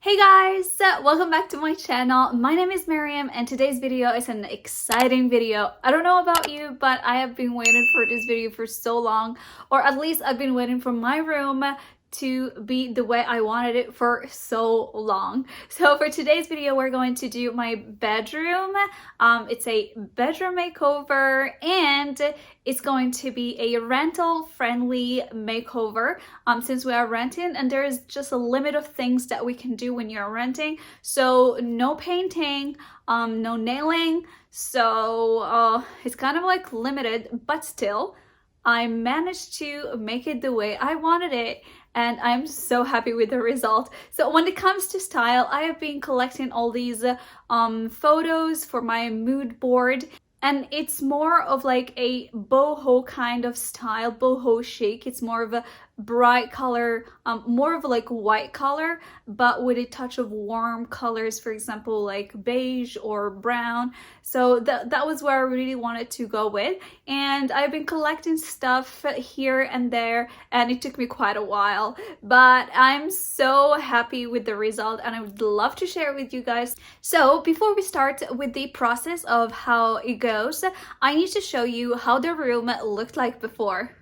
Hey guys, welcome back to my channel. My name is Mariam and today's video is an exciting video. I don't know about you, but I have been waiting for this video for so long, or at least I've been waiting for my room to be the way I wanted it for so long. So for today's video, we're going to do my bedroom. It's a bedroom makeover and it's going to be a rental friendly makeover since we are renting and there is just a limit of things that we can do when you're renting. So no painting, no nailing. So it's kind of like limited, but still I managed to make it the way I wanted it. And I'm so happy with the result. So when it comes to style, I have been collecting all these photos for my mood board. And it's more of like a boho kind of style, boho chic. It's more of a bright color, more of a like white color, but with a touch of warm colors, for example, like beige or brown. So that was where I really wanted to go with. And I've been collecting stuff here and there, and it took me quite a while, but I'm so happy with the result and I would love to share it with you guys. So before we start with the process of how it goes, I need to show you how the room looked like before.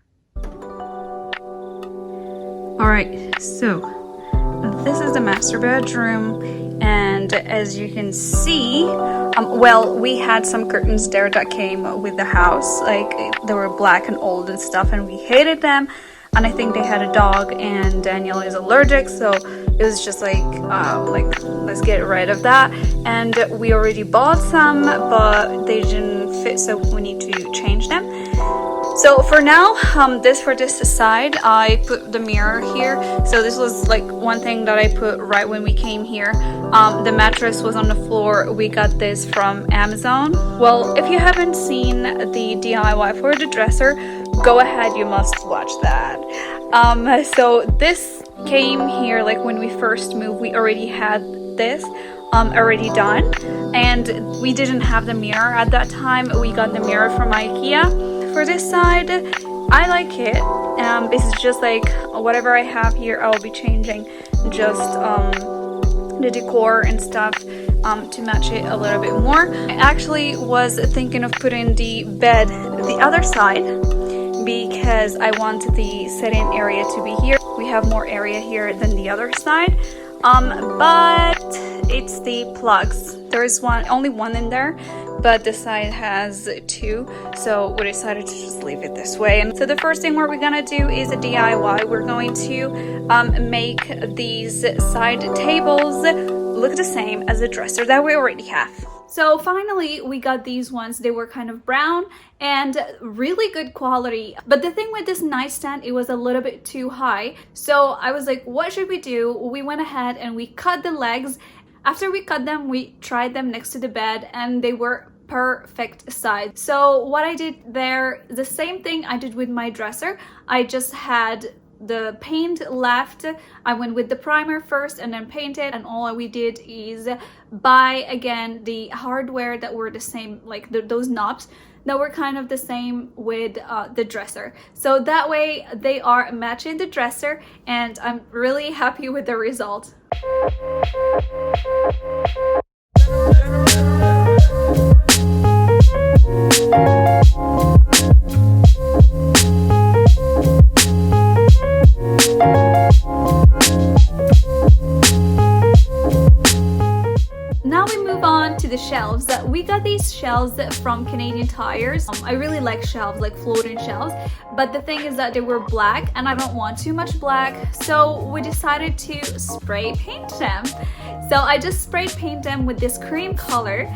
Alright, so this is the master bedroom, and as you can see, well, we had some curtains there that came with the house, like they were black and old and stuff, and we hated them, and I think they had a dog and Daniel is allergic, so it was just like let's get rid of that. And we already bought some, but they didn't fit, so we need to change them. So for now, for this side, I put the mirror here. So this was like one thing that I put right when we came here. The mattress was on the floor. We got this from Amazon. Well, if you haven't seen the DIY for the dresser, go ahead, you must watch that. So this came here like when we first moved. We already had this already done, and we didn't have the mirror at that time. We got the mirror from IKEA. For this side, I like it. This is just like whatever I have here, I will be changing just the decor and stuff to match it a little bit more. I actually was thinking of putting the bed the other side because I want the sitting area to be here. We have more area here than the other side, but it's the plugs. There is only one in there, but this side has two, so we decided to just leave it this way. And so the first thing what we're gonna do is a DIY. We're going to make these side tables look the same as the dresser that we already have. So finally we got these ones. They were kind of brown and really good quality, but the thing with this nightstand, it was a little bit too high. So I was like, what should we do? We went ahead and we cut the legs. After we cut them, we tried them next to the bed and they were perfect size. So what I did there, the same thing I did with my dresser. I just had the paint left. I went with the primer first and then painted, and all we did is buy again the hardware that were the same, like those knobs that were kind of the same with the dresser. So that way they are matching the dresser, and I'm really happy with the result. Now we move on to the shelves. We got these shelves from Canadian Tires. I really like shelves, like floating shelves, but the thing is that they were black and I don't want too much black, so we decided to spray paint them. So I just spray paint them with this cream color,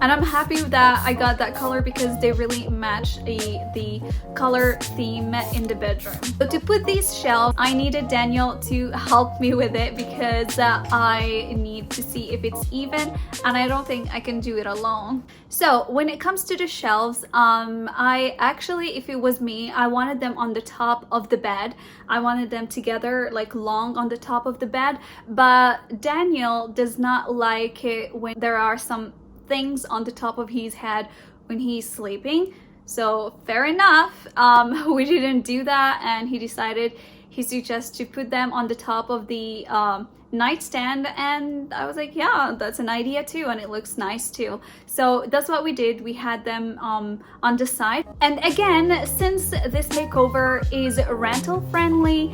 and I'm happy that I got that color because they really match the color theme in the bedroom. So to put these shelves, I needed Daniel to help me with it because I need to see if it's even, and I don't think I can do it alone. So when it comes to the shelves, I actually, if it was me, I wanted them on the top of the bed. I wanted them together, like long on the top of the bed, but Daniel does not like it when there are some things on the top of his head when he's sleeping. So fair enough, we didn't do that, and he suggested to put them on the top of the nightstand, and I was like, yeah, that's an idea too, and it looks nice too. So that's what we did. We had them on the side. And again, since this makeover is rental friendly,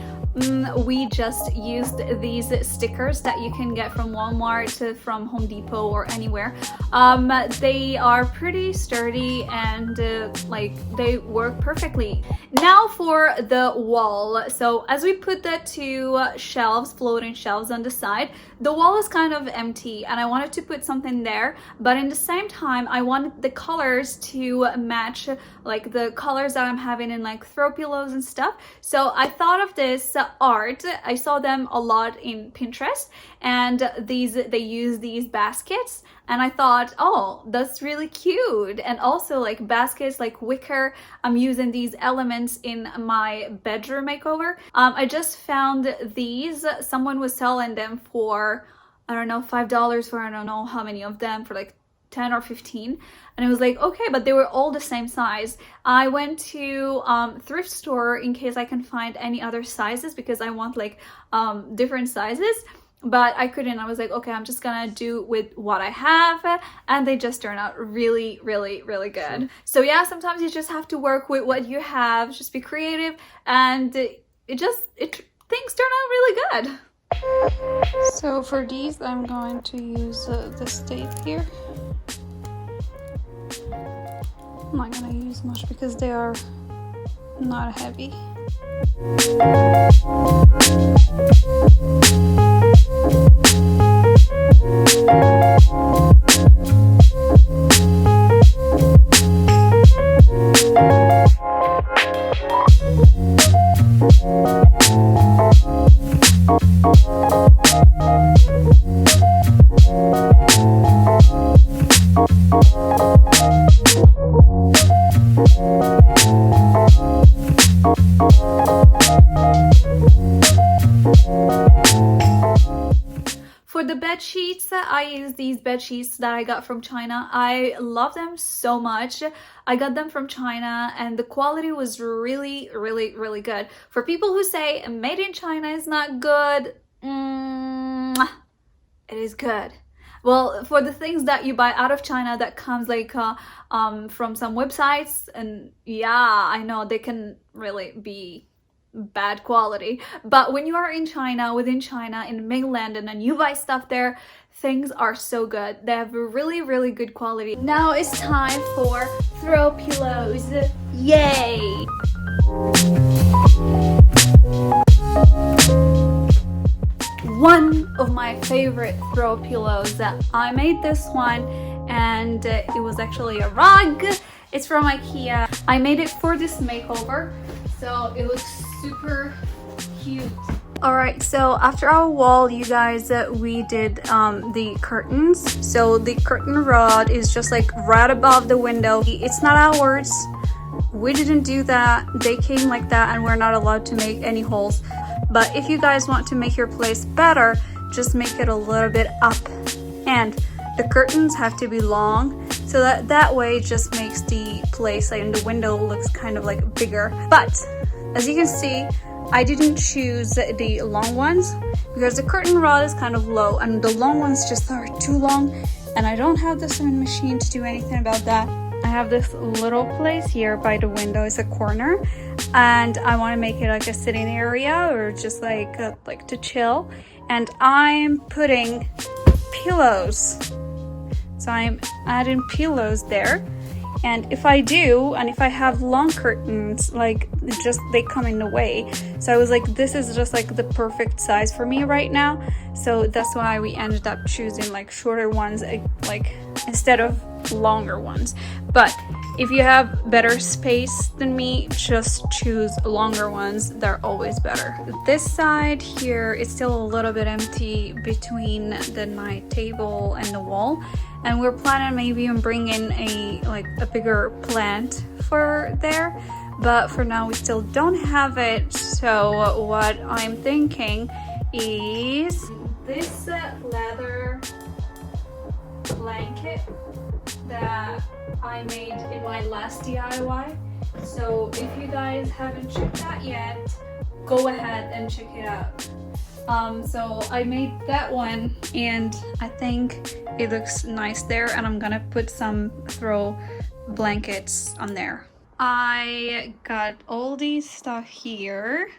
we just used these stickers that you can get from Walmart, from Home Depot, or anywhere. They are pretty sturdy and like they work perfectly. Now for the wall. So as we put the two shelves, floating shelves on the side, the wall is kind of empty and I wanted to put something there, but in the same time I wanted the colors to match like the colors that I'm having in like throw pillows and stuff. So I thought of this art. I saw them a lot in Pinterest, and they use these baskets, and I thought, oh, that's really cute. And also like baskets, like wicker. I'm using these elements in my bedroom makeover. I just found these. Someone was selling them for, I don't know, $5 for I don't know how many of them, for like 10 or 15, and it was like, okay, but they were all the same size. I went to thrift store in case I can find any other sizes, because I want like different sizes, but I couldn't. I was like, okay, I'm just gonna do with what I have, and they just turned out really, really, really good. So yeah, sometimes you just have to work with what you have, just be creative, and things turn out really good. So for these, I'm going to use this tape here. I'm not gonna use much because they are not heavy. For the bed sheets, I use these bed sheets that I got from China. I love them so much. I got them from China and the quality was really, really, really good. For people who say made in China is not good, it is good. Well, for the things that you buy out of China that comes like from some websites, and yeah, I know they can really be bad quality, but when you are in China, within China, in mainland, and then you buy stuff there, things are so good. They have a really, really good quality. Now it's time for throw pillows. Yay! One of my favorite throw pillows. I made this one, and it was actually a rug. It's from IKEA. I made it for this makeover, so it looks super cute. Alright, so after our wall, you guys, we did the curtains. So the curtain rod is just like right above the window. It's not ours. We didn't do that. They came like that, and we're not allowed to make any holes. But if you guys want to make your place better, just make it a little bit up. And the curtains have to be long, so that way it just makes the place, like in the window, looks kind of like bigger. But as you can see, I didn't choose the long ones because the curtain rod is kind of low and the long ones just are too long, and I don't have the sewing machine to do anything about that. I have this little place here by the window. It's a corner, and I want to make it like a sitting area or just like to chill. And I'm putting pillows, so I'm adding pillows there. And if I do, and if I have long curtains, like they come in the way. So I was like, this is just like the perfect size for me right now. So that's why we ended up choosing like shorter ones, like instead of longer ones. But if you have better space than me, just choose longer ones. They're always better. This side here is still a little bit empty between the night table and the wall, and we're planning maybe on bringing a bigger plant for there, but for now we still don't have it. So what I'm thinking is this leather blanket that I made in my last DIY. So if you guys haven't checked that yet, go ahead and check it out. So I made that one and I think it looks nice there, and I'm gonna put some throw blankets on there. I got all these stuff here.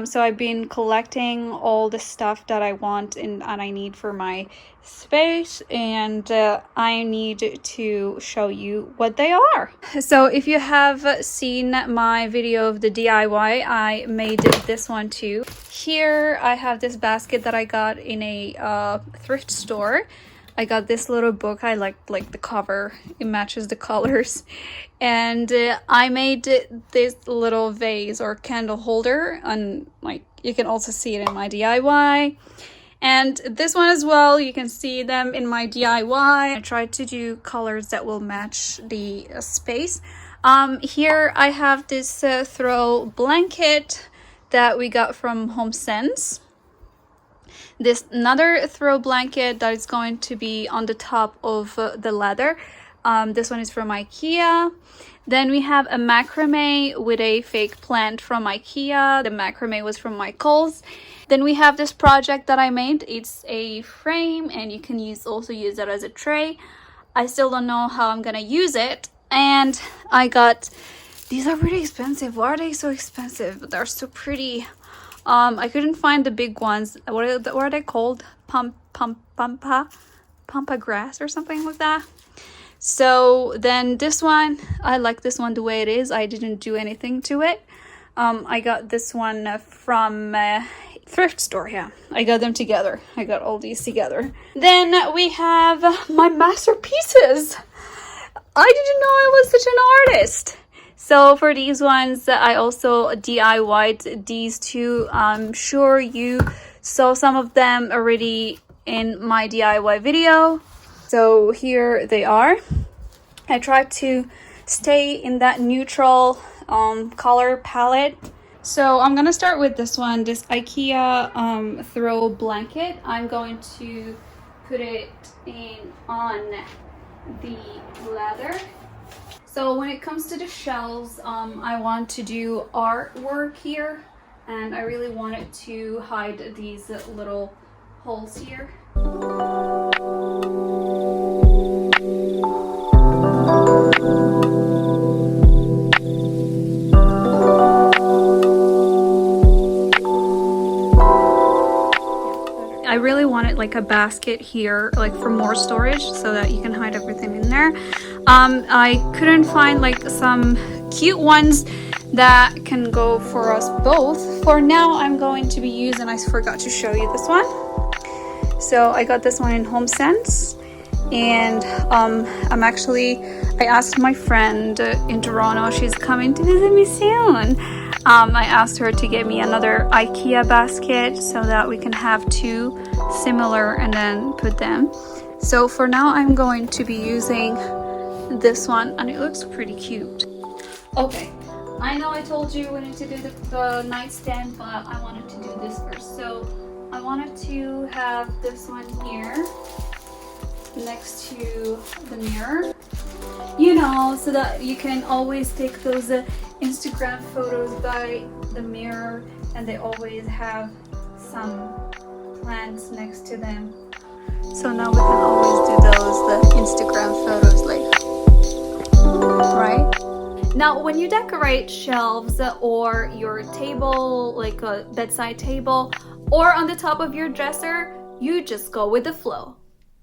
So I've been collecting all the stuff that I want and I need for my space, and I need to show you what they are. So if you have seen my video of the DIY, I made this one too. Here I have this basket that I got in a thrift store. I got this little book. I like the cover. It matches the colors. And I made this little vase or candle holder, and like you can also see it in my DIY. And this one as well, you can see them in my DIY. I tried to do colors that will match the space. Here I have this throw blanket that we got from HomeSense. This another throw blanket that is going to be on the top of the ladder. This one is from IKEA. Then we have a macrame with a fake plant from IKEA. The macrame was from Michael's. Then we have this project that I made. It's a frame and you can also use it as a tray. I still don't know how I'm gonna use it. And I got, these are pretty expensive. Why are they so expensive? They're so pretty. I couldn't find the big ones. What are they called? Pampa grass or something like that. So then this one, I like this one the way it is. I didn't do anything to it. I got this one from thrift store. Yeah, I got them together. I got all these together. Then we have my masterpieces. I didn't know I was such an artist. So for these ones, I also DIY'd these two. I'm sure you saw some of them already in my DIY video. So here they are. I tried to stay in that neutral color palette. So I'm gonna start with this one, this IKEA throw blanket. I'm going to put it on the ladder. So when it comes to the shelves, I want to do artwork here, and I really wanted to hide these little holes here. I really wanted like a basket here, like for more storage, so that you can hide everything in there. I couldn't find like some cute ones that can go for us both. For now, I'm going to be using, I forgot to show you this one. So I got this one in HomeSense, and I asked my friend in Toronto, she's coming to visit me soon. I asked her to get me another IKEA basket so that we can have two similar and then put them. So for now, I'm going to be using this one, and it looks pretty cute. Okay, I know I told you we need to do the nightstand, but I wanted to do this first. So I wanted to have this one here next to the mirror, you know, so that you can always take those Instagram photos by the mirror, and they always have some plants next to them. So now we can always do the Instagram photos, like, right? Now, when you decorate shelves or your table, like a bedside table, or on the top of your dresser, you just go with the flow.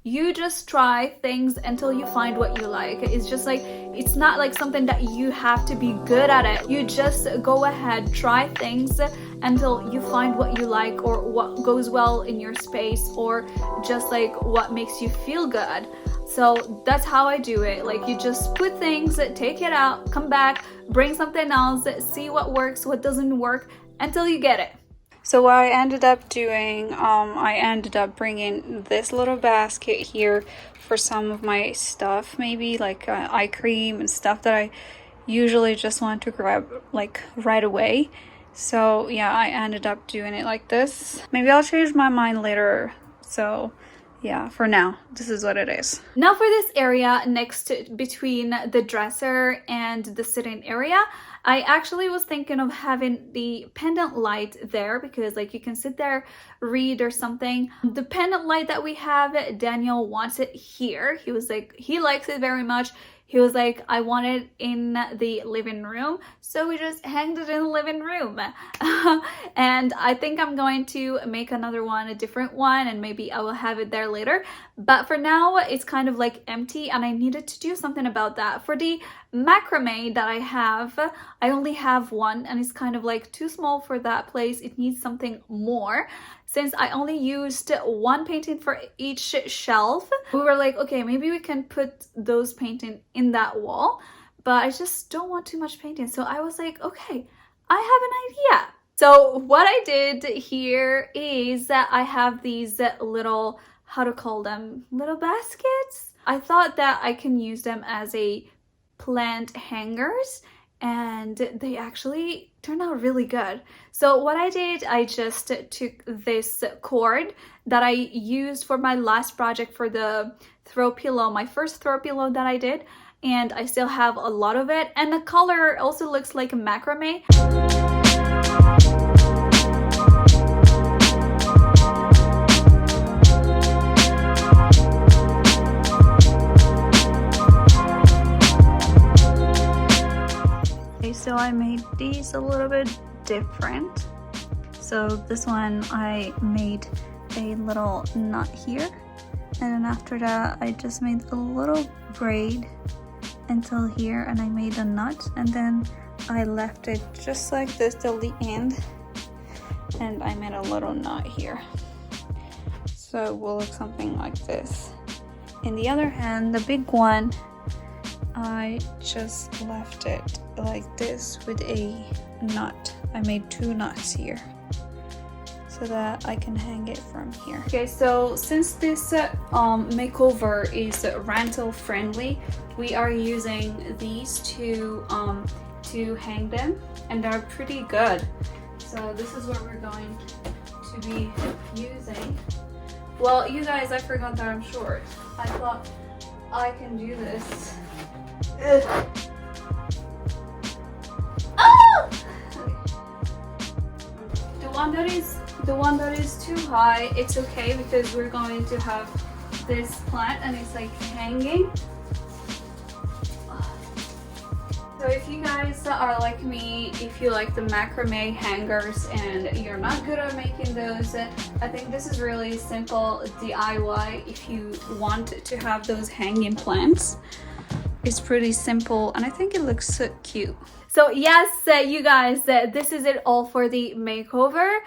You just try things until you find what you like. It's just like, it's not like something that you have to be good at it. You just go ahead, try things until you find what you like, or what goes well in your space, or just like what makes you feel good. So that's how I do it. Like, you just put things, take it out, come back, bring something else, see what works, what doesn't work, until you get it. So what I ended up doing, I ended up bringing this little basket here for some of my stuff, maybe like eye cream and stuff that I usually just want to grab like right away. So yeah, I ended up doing it like this. Maybe I'll change my mind later. So yeah, for now, this is what it is. Now for this area next to, between the dresser and the sitting area, I actually was thinking of having the pendant light there because like you can sit there, read or something. The pendant light that we have, Daniel wants it here. He was like, he likes it very much. He was like, I want it in the living room. So we just hanged it in the living room. And I think I'm going to make another one, a different one, and maybe I will have it there later. But for now, it's kind of like empty and I needed to do something about that. For the macrame that I have, I only have one and it's kind of like too small for that place. It needs something more. Since I only used one painting for each shelf, we were like, okay, maybe we can put those painting in that wall, but I just don't want too much painting. So I was like, okay, I have an idea. So what I did here is that I have these little, how to call them, little baskets. I thought that I can use them as a plant hangers, and they actually turned out really good. So what I did, I just took this cord that I used for my last project for the throw pillow, my first throw pillow that I did, and I still have a lot of it. And the color also looks like macrame. So I made these a little bit different. So this one I made a little knot here, and then after that I just made a little braid until here, and I made a knot, and then I left it just like this till the end, and I made a little knot here. So it will look something like this. In the other hand, the big one, I just left it like this with a knot. I made 2 knots here so that I can hang it from here. Okay, so since this makeover is rental friendly, we are using these to hang them, and they're pretty good. So this is what we're going to be using. Well, you guys, I forgot that I'm short. I thought I can do this. Ugh. Ah! Okay. The one that is too high, it's okay because we're going to have this plant and it's like hanging. So if you guys are like me, if you like the macrame hangers and you're not good at making those, I think this is really simple DIY if you want to have those hanging plants. It's pretty simple and I think it looks so cute. So yes, you guys, this is it all for the makeover.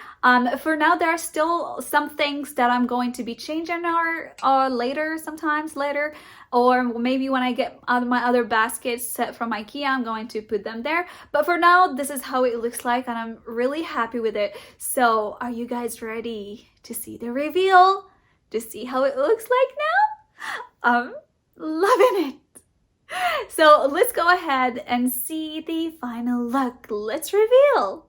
For now, there are still some things that I'm going to be changing later, sometimes later, or maybe when I get out my other baskets from IKEA, I'm going to put them there. But for now, this is how it looks like and I'm really happy with it. So are you guys ready to see the reveal? To see how it looks like now? I'm loving it. So let's go ahead and see the final look. Let's reveal.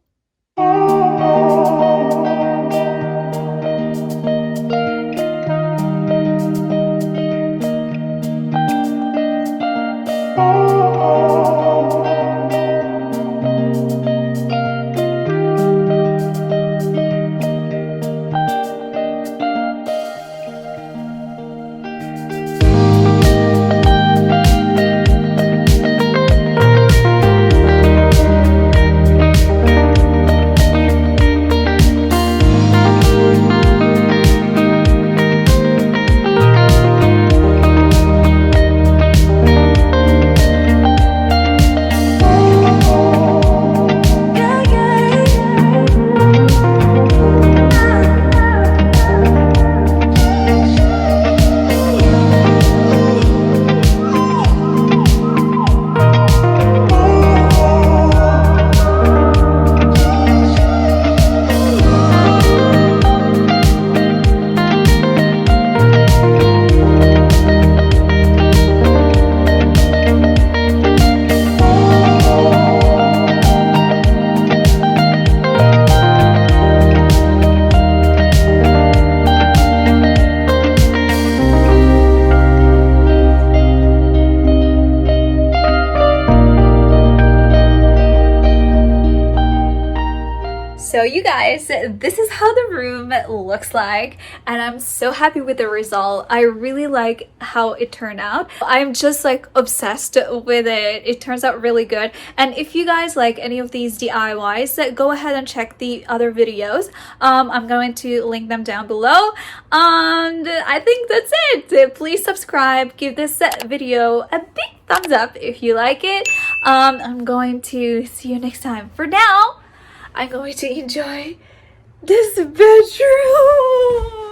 guys, this is how the room looks like, and I'm so happy with the result. I really like how it turned out. I'm just like obsessed with it. It turns out really good. And if you guys like any of these DIYs, go ahead and check the other videos. I'm going to link them down below. And I think that's it. Please subscribe, give this video a big thumbs up if you like it. I'm going to see you next time. For now, I'm going to enjoy this bedroom.